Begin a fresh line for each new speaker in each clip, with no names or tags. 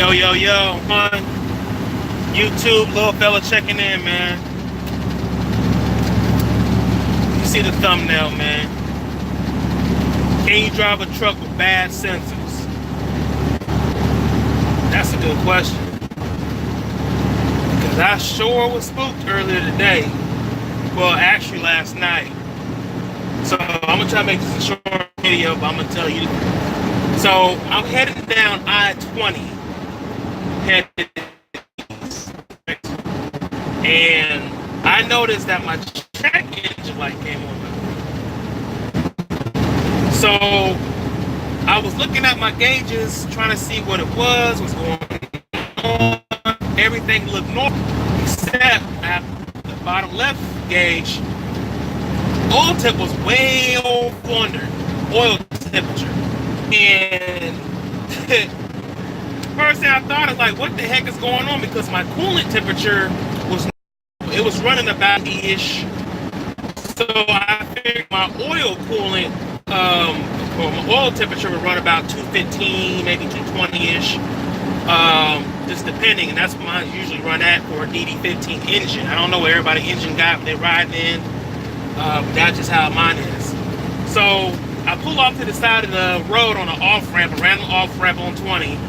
Yo, yo, yo, on YouTube, little fella checking in, man. You see the thumbnail, man. Can you drive a truck with bad sensors? That's a good question. Because I sure was spooked earlier today. Well, actually last night. So I'm going to try to make this a short video, but I'm going to tell you. So I'm heading down I-20. Headed east. And I noticed that my check engine light came on. So I was looking at my gauges, trying to see what it was, what's going on. Everything looked normal, except at the bottom left gauge, oil temp was way under oil temperature. And first thing I thought is like, what the heck is going on? Because my coolant temperature was running about 80-ish. So I figured my oil coolant, or my oil temperature would run about 215, maybe 220-ish, just depending. And that's what I usually run at for a DD15 engine. I don't know where everybody engine got when they're riding in, but that's just how mine is. So I pull off to the side of the road on an off-ramp, a random off-ramp on 20,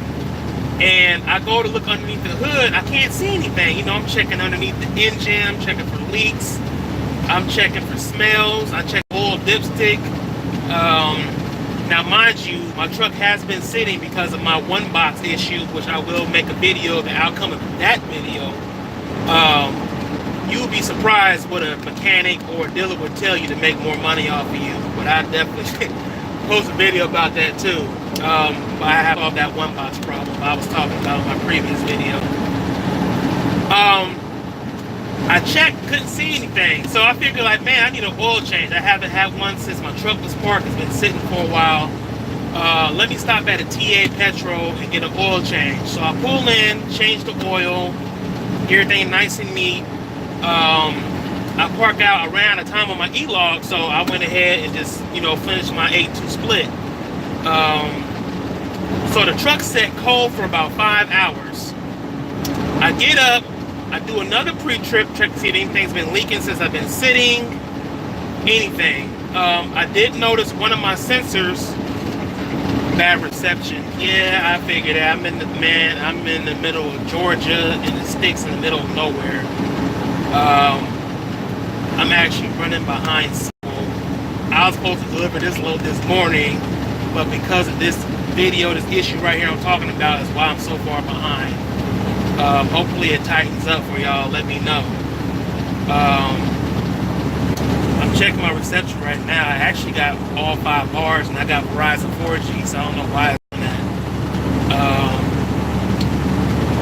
and I go to look underneath the hood. I can't see anything. You know, I'm checking underneath the engine, I'm checking for leaks, I'm checking for smells, I check oil dipstick. Now, mind you, my truck has been sitting because of my one box issue, which I will make a video, the outcome of that video. You'll be surprised what a mechanic or a dealer would tell you to make more money off of you. But I definitely post a video about that too. But I have all that one box problem I was talking about in my previous video. I checked, couldn't see anything. So I figured like, man, I need an oil change. I haven't had one since my truck was parked. It's been sitting for a while. Let me stop at a TA Petro and get an oil change. So I pull in, change the oil, get everything nice and neat. I park out around the time of my E-log, so I went ahead and just, finished my 8-2 split. So the truck set cold for about 5 hours. I get up, I do another pre-trip, check to see if anything's been leaking since I've been sitting, anything. I did notice one of my sensors, bad reception. Yeah, I figured that. I'm in the middle of Georgia, and the sticks in the middle of nowhere. I'm actually running behind schedule. I was supposed to deliver this load this morning, but because of this video, this issue right here I'm talking about is why I'm so far behind. Hopefully it tightens up for y'all. Let me know. I'm checking my reception right now. I actually got all 5 bars, and I got Verizon 4G, so I don't know why it's doing that.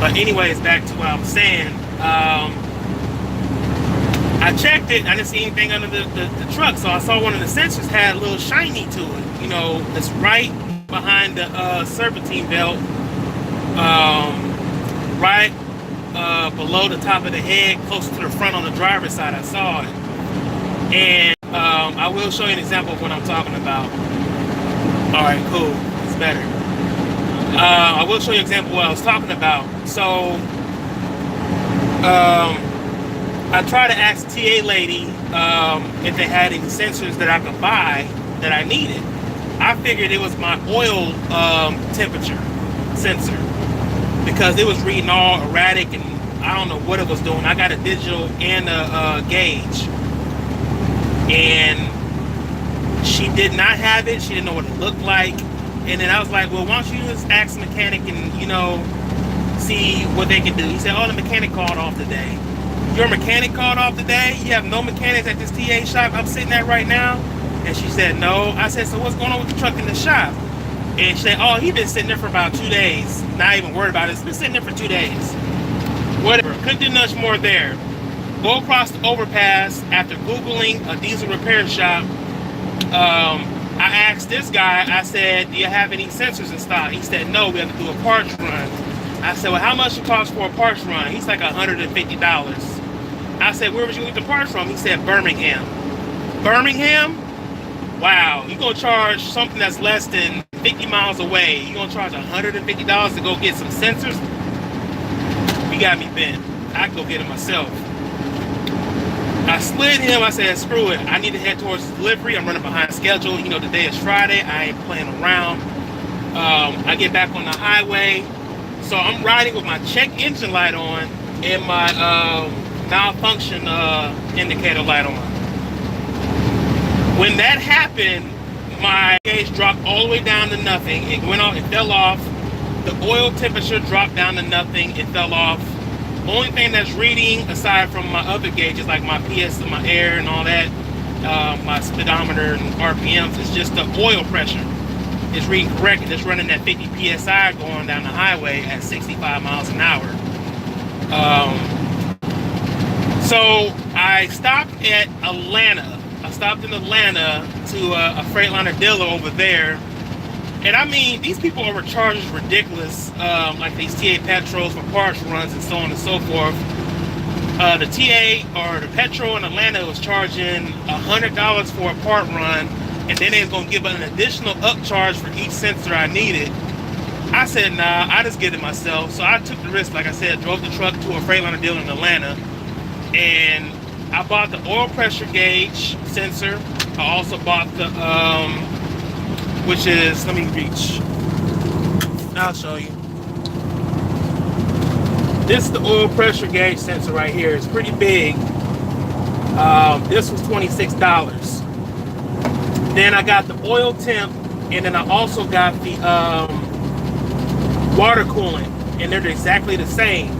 But anyways, back to what I was saying. I checked it. I didn't see anything under the truck, so I saw one of the sensors had a little shiny to it. It's right behind the serpentine belt, right below the top of the head, close to the front on the driver's side. I saw it, and I will show you an example of what I'm talking about. All right, cool. It's better. I will show you an example of what I was talking about. So, I tried to ask the TA lady if they had any sensors that I could buy that I needed. I figured it was my oil temperature sensor because it was reading all erratic and I don't know what it was doing. I got a digital and a gauge, and she did not have it. She didn't know what it looked like. And then I was like, well, why don't you just ask the mechanic and, see what they can do. He said, oh, the mechanic called off today. Your mechanic called off today? You have no mechanics at this TA shop I'm sitting at right now? And she said, no. I said, so what's going on with the truck in the shop? And she said, oh, he's been sitting there for about 2 days. Not even worried about it. It's been sitting there for 2 days. Whatever. Couldn't do much more there. Go across the overpass after Googling a diesel repair shop. I asked this guy, I said, do you have any sensors in stock? He said, no, we have to do a parts run. I said, well, how much it costs for a parts run? He's like $150. I said, where would you get the parts from? He said, Birmingham. Birmingham? Wow, you gonna charge something that's less than 50 miles away. You gonna charge $150 to go get some sensors? You got me bent. I can go get it myself. I slid him. I said, screw it. I need to head towards delivery. I'm running behind schedule. You know, today is Friday. I ain't playing around. I get back on the highway. So I'm riding with my check engine light on and my malfunction indicator light on. When that happened, my gauge dropped all the way down to nothing. It went off, it fell off. The oil temperature dropped down to nothing. It fell off. Only thing that's reading, aside from my other gauges like my PS and my air and all that, my speedometer and RPMs, is just the oil pressure. It's reading correct, and it's running at 50 PSI going down the highway at 65 miles an hour. So I stopped at Atlanta. I stopped in Atlanta to a Freightliner dealer over there. And I mean, these people overcharge ridiculous, like these TA Petrols for parts runs and so on and so forth. The TA or the Petro in Atlanta was charging $100 for a part run, and then they was gonna give an additional upcharge for each sensor I needed. I said, nah, I just get it myself. So I took the risk, like I said, drove the truck to a Freightliner dealer in Atlanta, and I bought the oil pressure gauge sensor. I also bought the which is, let me reach, I'll show you. This is the oil pressure gauge sensor right here. It's pretty big. This was $26. Then I got the oil temp, and then I also got the water coolant, and they're exactly the same.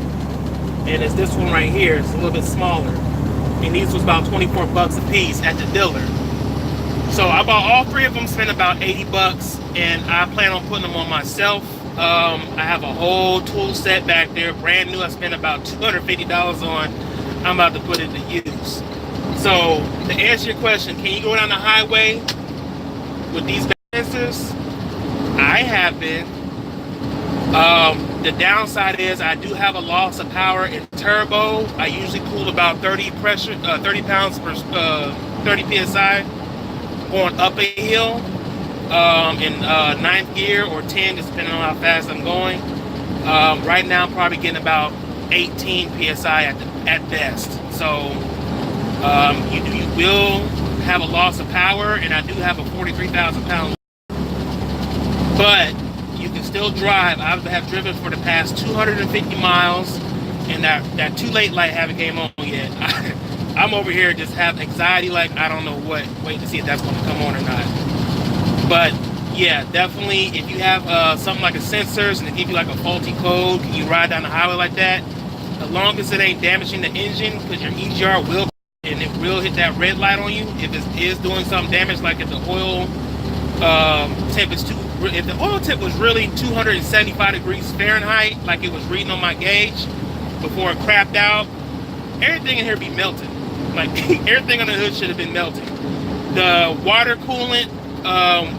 And it's this one right here. It's a little bit smaller. And these was about 24 bucks a piece at the dealer. So I bought all three of them, spent about 80 bucks, and I plan on putting them on myself. I have a whole tool set back there, brand new. I spent about $250 on. I'm about to put it to use. So to answer your question, can you go down the highway with these sensors? I have been. The downside is I do have a loss of power in turbo. I usually cool about 30 pounds per 30 psi. Going up a hill in ninth gear or 10, just depending on how fast I'm going. Right now, I'm probably getting about 18 psi at best. So you will have a loss of power, and I do have a 43,000 pound. But you can still drive. I have driven for the past 250 miles, and that too late light haven't came on yet. I'm over here just have anxiety like I don't know what, waiting to see if that's going to come on or not. But yeah, definitely if you have something like a sensors and they give you like a faulty code, can you ride down the highway like that? As long as it ain't damaging the engine, because your EGR will, and it will hit that red light on you. If it is doing some damage, like if the oil temp is if the oil temp was really 275 degrees Fahrenheit, like it was reading on my gauge before it crapped out, everything in here be melted. Like everything on the hood should have been melting. The water coolant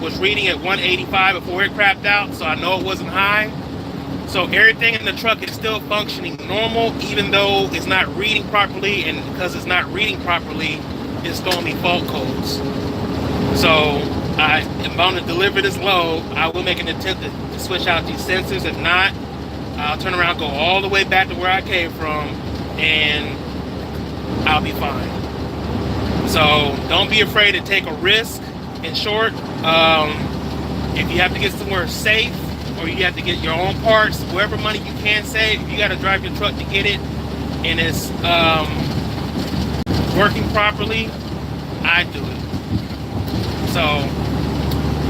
was reading at 185 before it crapped out, so I know it wasn't high. So everything in the truck is still functioning normal, even though it's not reading properly, and because it's not reading properly, it's throwing me fault codes. So I am bound to deliver this load. I will make an attempt to switch out these sensors. If not, I'll turn around, go all the way back to where I came from, and I'll be fine. So don't be afraid to take a risk. In short, if you have to get somewhere safe, or you have to get your own parts, whatever money you can save, if you got to drive your truck to get it and it's working properly, I do it. So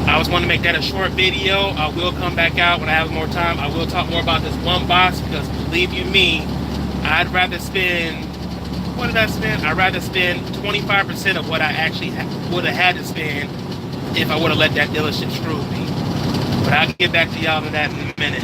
I was wanting to make that a short video. I will come back out when I have more time. I will talk more about this one box, because believe you me, I'd rather spend, what did I spend? I'd rather spend 25% of what I actually would have had to spend if I would have let that dealership screw me. But I'll get back to y'all in that in a minute.